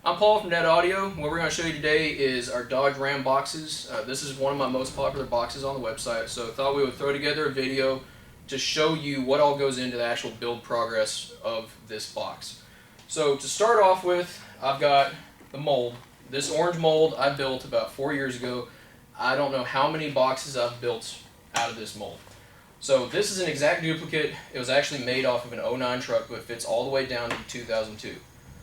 I'm Paul from Net Audio. What we're going to show you today is our Dodge Ram boxes. This is one of my most popular boxes on the website, so I thought we would throw together a video to show you what all goes into the actual build progress of this box. So to start off with, I've got the mold. This orange mold I built about 4 years ago. I don't know how many boxes I've built out of this mold. So this is an exact duplicate. It was actually made off of an '09 truck, but fits all the way down to 2002.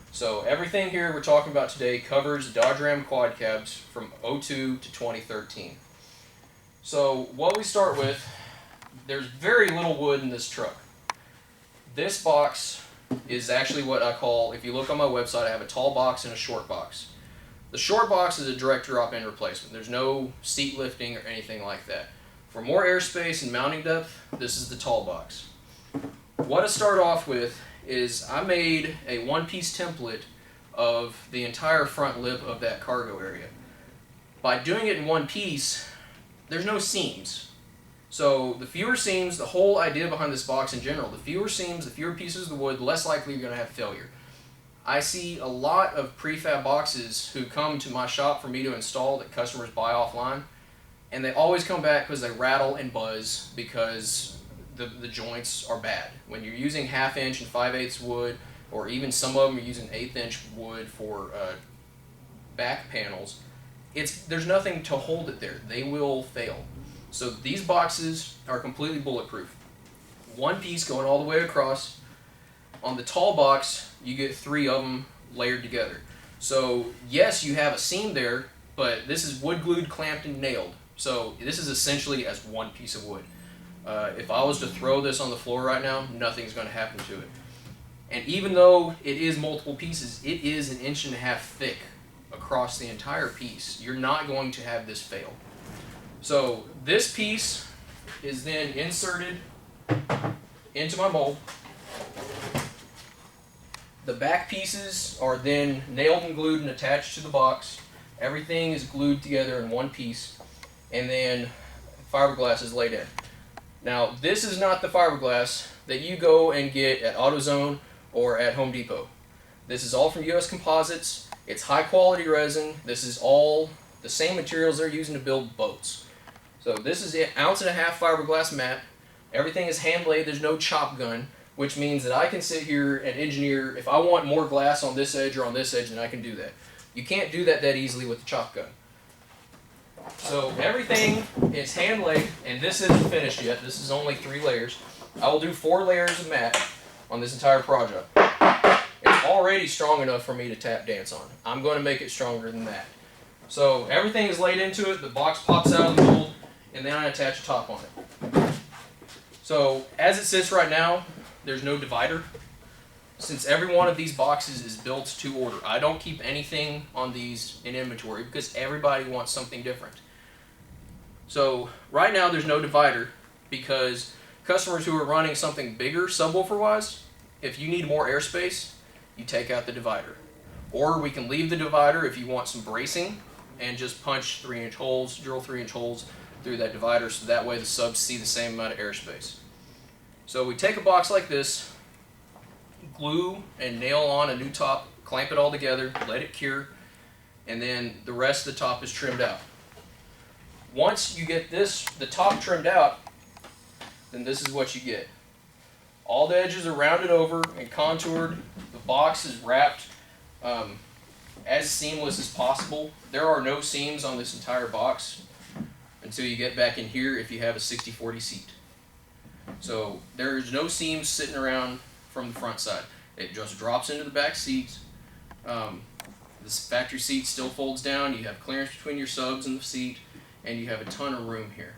So everything here we're talking about today covers Dodge Ram quad cabs from '02 to 2013. So what we start with, there's very little wood in this truck. This box is actually what I call, if you look on my website, I have a tall box and a short box. The short box is a direct drop-in replacement. There's no seat lifting or anything like that. For more airspace and mounting depth, this is the tall box. What I start off with is I made a one-piece template of the entire front lip of that cargo area. By doing it in one piece, there's no seams. So the fewer seams, the whole idea behind this box in general, the fewer seams, the fewer pieces of wood, the less likely you're going to have failure. I see a lot of prefab boxes who come to my shop for me to install that customers buy offline, and they always come back because they rattle and buzz because the joints are bad. When you're using 1/2 inch and 5/8 wood, or even some of them are using 1/8 inch wood for back panels, there's nothing to hold it there. They will fail. So these boxes are completely bulletproof. One piece going all the way across. On the tall box, you get 3 of them layered together. So yes, you have a seam there, but this is wood glued, clamped, and nailed. So this is essentially as one piece of wood. If I was to throw this on the floor right now, nothing's going to happen to it. And even though it is multiple pieces, it is 1.5 inches thick across the entire piece. You're not going to have this fail. So this piece is then inserted into my mold. The back pieces are then nailed and glued and attached to the box. Everything is glued together in one piece, and then fiberglass is laid in. Now, this is not the fiberglass that you go and get at AutoZone or at Home Depot. This is all from US Composites. It's high quality resin. This is all the same materials they're using to build boats. So this is 1.5 ounces fiberglass mat. Everything is hand laid. There's no chop gun, which means that I can sit here and engineer. If I want more glass on this edge or on this edge, then I can do that. You can't do that easily with the chop gun. So everything is hand laid, and this isn't finished yet. This is only 3 layers. I will do 4 layers of mat on this entire project. It's already strong enough for me to tap dance on. I'm going to make it stronger than that. So everything is laid into it. The box pops out of the mold, and then I attach a top on it. So as it sits right now, there's no divider. Since every one of these boxes is built to order, I don't keep anything on these in inventory because everybody wants something different. So right now there's no divider because customers who are running something bigger subwoofer wise, if you need more airspace, you take out the divider. Or we can leave the divider if you want some bracing and just punch 3-inch holes, drill 3-inch holes through that divider so that way the subs see the same amount of airspace. So we take a box like this, glue and nail on a new top, clamp it all together, let it cure, and then the rest of the top is trimmed out. Once you get the top trimmed out, then this is what you get. All the edges are rounded over and contoured. The box is wrapped as seamless as possible. There are no seams on this entire box until you get back in here if you have a 60/40 seat. So there's no seams sitting around from the front side. It just drops into the back seats. This factory seat still folds down. You have clearance between your subs and the seat, and you have a ton of room here.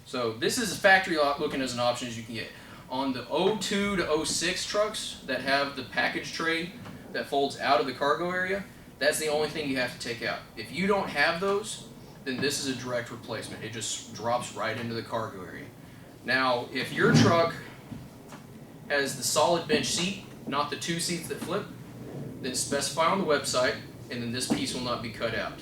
So this is as factory looking as an option as you can get. On the '02 to '06 trucks that have the package tray that folds out of the cargo area, that's the only thing you have to take out. If you don't have those, then this is a direct replacement. It just drops right into the cargo area. Now, if your truck has the solid bench seat, not the 2 seats that flip, then specify on the website, and then this piece will not be cut out.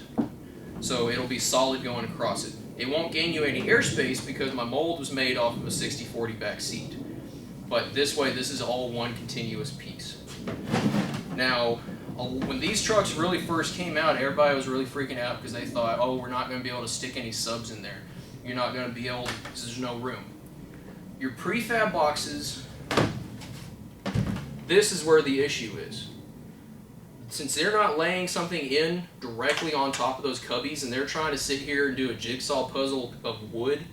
So it'll be solid going across it. It won't gain you any airspace because my mold was made off of a 60/40 back seat. But this way, this is all one continuous piece. Now, When these trucks really first came out, everybody was really freaking out because they thought, oh, we're not going to be able to stick any subs in there. You're not going to be able to, because there's no room. Your prefab boxes, this is where the issue is. Since they're not laying something in directly on top of those cubbies and they're trying to sit here and do a jigsaw puzzle of wood,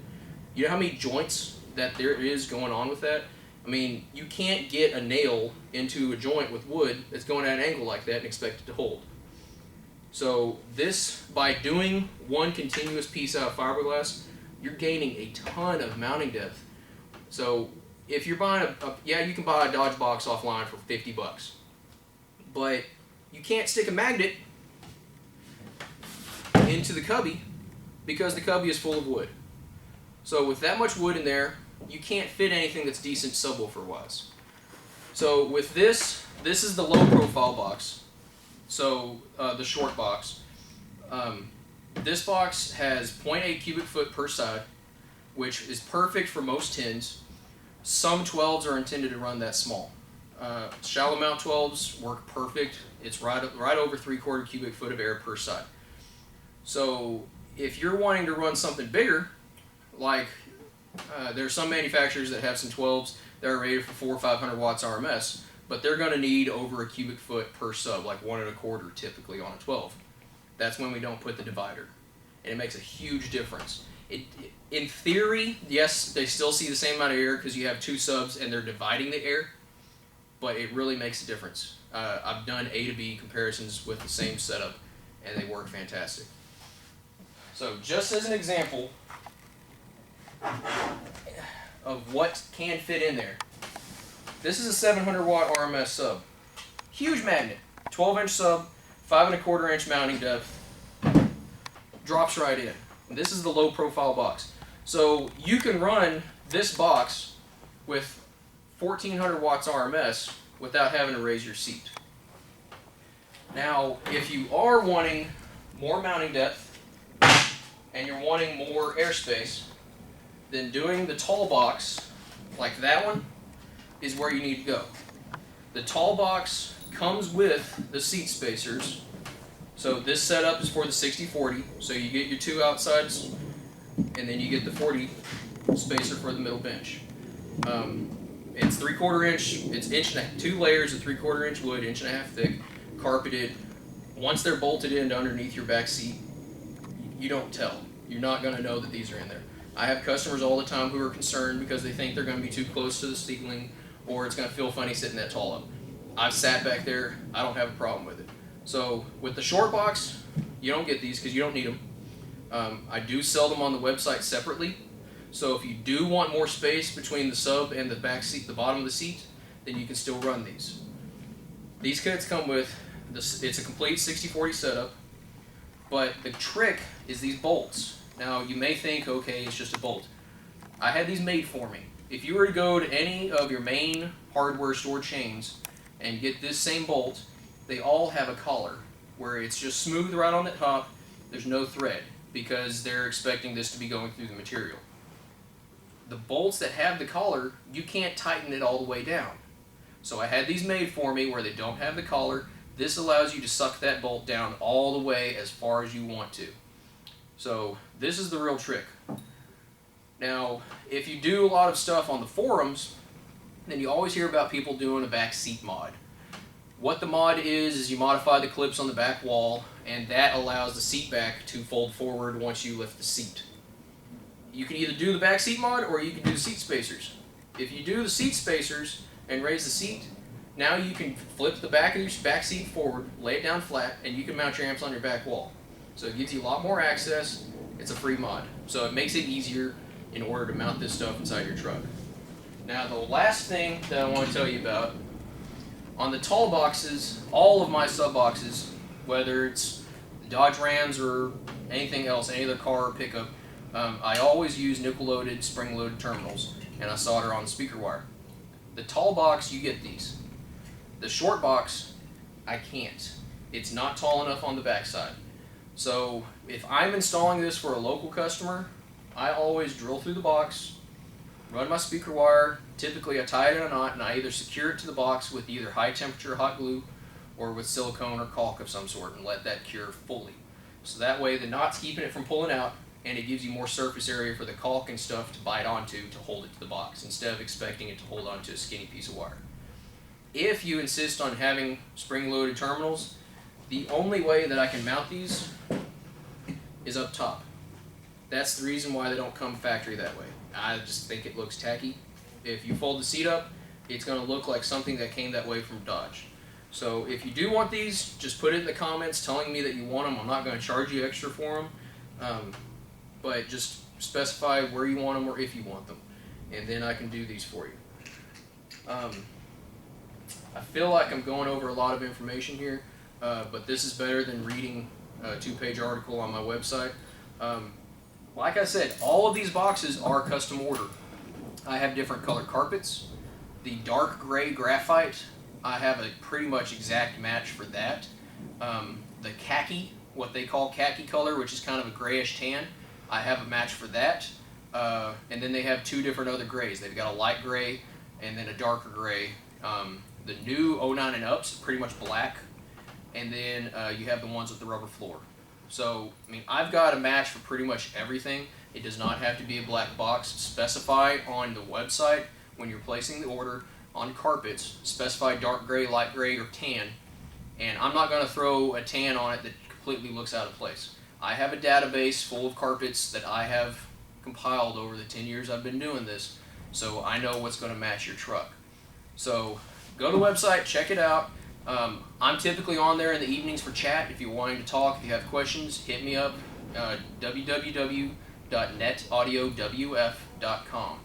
you know how many joints that there is going on with that? I mean, you can't get a nail into a joint with wood that's going at an angle like that and expect it to hold. So this, by doing one continuous piece out of fiberglass, you're gaining a ton of mounting depth. So if you're buying yeah, you can buy a Dodge box offline for $50, but you can't stick a magnet into the cubby because the cubby is full of wood. So with that much wood in there, you can't fit anything that's decent subwoofer wise. So with this is the low profile box. So the short box. This box has 0.8 cubic foot per side, which is perfect for most tins. Some 12s are intended to run that small. Shallow mount 12s work perfect. It's right over 3/4 cubic foot of air per side. So if you're wanting to run something bigger, like there are some manufacturers that have some 12s that are rated for 400 or 500 watts RMS, but they're going to need over a cubic foot per sub, like 1 1/4 typically on a 12. That's when we don't put the divider, and it makes a huge difference. In theory, yes, they still see the same amount of air because you have 2 subs and they're dividing the air, but it really makes a difference. I've done A to B comparisons with the same setup, and they work fantastic. So just as an example of what can fit in there, this is a 700 watt RMS sub. Huge magnet, 12-inch sub, 5 1/4 inch mounting depth, drops right in. And this is the low profile box. So you can run this box with 1400 watts RMS without having to raise your seat. Now, if you are wanting more mounting depth and you're wanting more airspace, then doing the tall box, like that one, is where you need to go. The tall box comes with the seat spacers. So this setup is for the 60/40, so you get your 2 outsides, and then you get the 40 spacer for the middle bench. It's 3/4 inch, it's 2 layers of 3/4 inch wood, 1.5 inch thick, carpeted. Once they're bolted into underneath your back seat, you don't tell. You're not going to know that these are in there. I have customers all the time who are concerned because they think they're going to be too close to the ceiling or it's going to feel funny sitting that tall up. I've sat back there, I don't have a problem with it. So with the short box, you don't get these because you don't need them. I do sell them on the website separately. So if you do want more space between the sub and the back seat, the bottom of the seat, then you can still run these. These kits come with this. It's a complete 60/40 setup, but the trick is these bolts. Now you may think, okay, it's just a bolt. I had these made for me. If you were to go to any of your main hardware store chains and get this same bolt, they all have a collar where it's just smooth right on the top. There's no thread because they're expecting this to be going through the material. The bolts that have the collar, you can't tighten it all the way down. So I had these made for me where they don't have the collar. This allows you to suck that bolt down all the way as far as you want to. So this is the real trick. Now, if you do a lot of stuff on the forums, then you always hear about people doing a back seat mod. What the mod is you modify the clips on the back wall, and that allows the seat back to fold forward once you lift the seat. You can either do the back seat mod or you can do the seat spacers. If you do the seat spacers and raise the seat, now you can flip the back of your back seat forward, lay it down flat, and you can mount your amps on your back wall. So it gives you a lot more access. It's a free mod. So it makes it easier in order to mount this stuff inside your truck. Now the last thing that I want to tell you about, on the tall boxes, all of my sub boxes, whether it's the Dodge Rams or anything else, any other car or pickup, I always use nickel-loaded, spring-loaded terminals, and I solder on the speaker wire. The tall box, you get these. The short box, I can't. It's not tall enough on the backside. So if I'm installing this for a local customer, I always drill through the box, run my speaker wire. Typically I tie it in a knot and I either secure it to the box with either high temperature hot glue or with silicone or caulk of some sort and let that cure fully. So that way the knot's keeping it from pulling out, and it gives you more surface area for the caulk and stuff to bite onto to hold it to the box instead of expecting it to hold onto a skinny piece of wire. If you insist on having spring-loaded terminals, the only way that I can mount these is up top. That's the reason why they don't come factory that way. I just think it looks tacky. If you fold the seat up, it's going to look like something that came that way from Dodge. So if you do want these, just put it in the comments telling me that you want them. I'm not going to charge you extra for them, but just specify where you want them or if you want them, and then I can do these for you. I feel like I'm going over a lot of information here, but this is better than reading a 2-page article on my website. Like I said, all of these boxes are custom ordered. I have different colored carpets. The dark gray graphite, I have a pretty much exact match for that. The khaki, what they call khaki color, which is kind of a grayish tan, I have a match for that. And then they have 2 different other grays. They've got a light gray and then a darker gray. The new 09 and ups, pretty much black. And then you have the ones with the rubber floor. So, I mean, I've got a match for pretty much everything. It does not have to be a black box. Specify on the website when you're placing the order on carpets, specify dark gray, light gray, or tan. And I'm not going to throw a tan on it that completely looks out of place. I have a database full of carpets that I have compiled over the 10 years I've been doing this, so I know what's going to match your truck. So go to the website, check it out. I'm typically on there in the evenings for chat. If you're wanting to talk, if you have questions, hit me up, www.netaudioWF.com.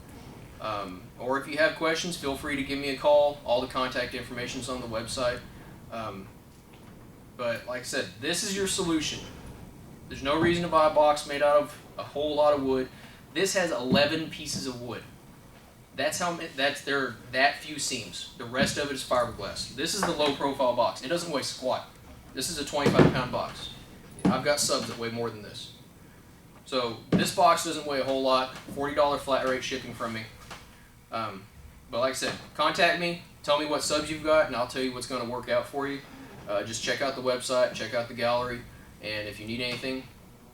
Or if you have questions, feel free to give me a call. All the contact information is on the website. But like I said, this is your solution. There's no reason to buy a box made out of a whole lot of wood. This has 11 pieces of wood. That's that few seams. The rest of it is fiberglass. This is the low profile box. It doesn't weigh squat. This is a 25-pound box. I've got subs that weigh more than this. So this box doesn't weigh a whole lot. $40 flat rate shipping from me. But like I said, contact me. Tell me what subs you've got, and I'll tell you what's going to work out for you. Just check out the website, check out the gallery, and if you need anything,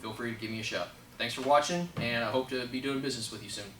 feel free to give me a shout. Thanks for watching, and I hope to be doing business with you soon.